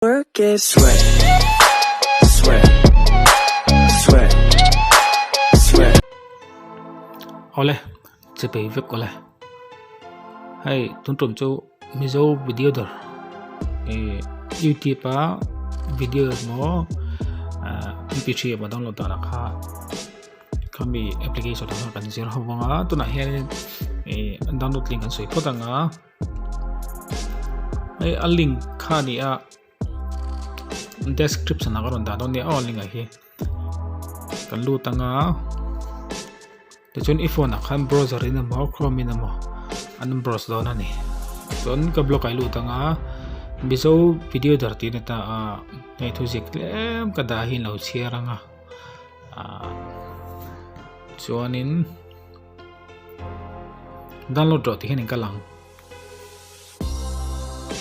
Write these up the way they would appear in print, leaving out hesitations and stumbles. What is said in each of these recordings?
Work is sweat, sweat, sweat, sweat. Ole, sẽ bị việc ole. Hay tuần trộm cho mizo video đó. YouTube á video mo MP3 mà download ta là kami application đó kan zero hawanga tu na hian download link kan soi potanga a link kha ni a description na karon da don ni a link a hi kan lu tanga te chon iphone a khan browser in mo chrome in mo an browse do na ni chon ka block ai lu tanga mizo video darti na ta nei thu zik lem ka da hin lo chiaranga chuanin download ro ti hin ka lang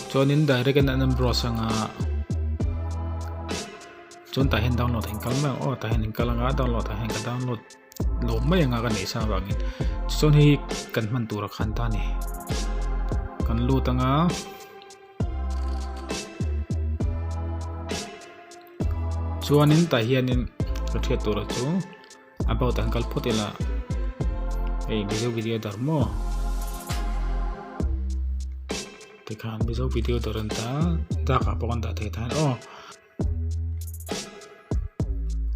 chuanin direct an browser nga chon ta hin download hin kalma ta hin kalanga download ta hin ka download lo mai nga ka nei sa bangin chon hi kan man tur khan ta ni kan lu tanga chuanin ta hianin ka thia tur chu about ang kalpotela video darmo tikhan video doranta ta ka pokon da the than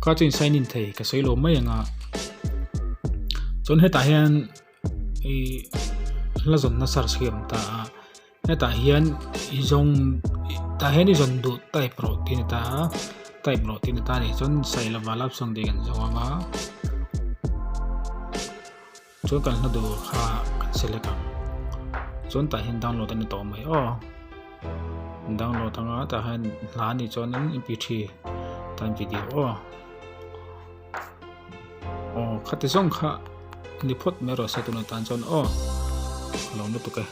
ka chin sign in thei ka soilo mai nga chon he ta hian la zon na sar schem ta he ta hian izong ta hian izon du type protein ta type protein ta ni chon sai la walap song de gan zonga chon kan na do kha kan select chon ta hin download ani to mai download anga ta han la ni chon mp3 tan video khate song kha ni phot mero sa tu na tan chon lo no tu kai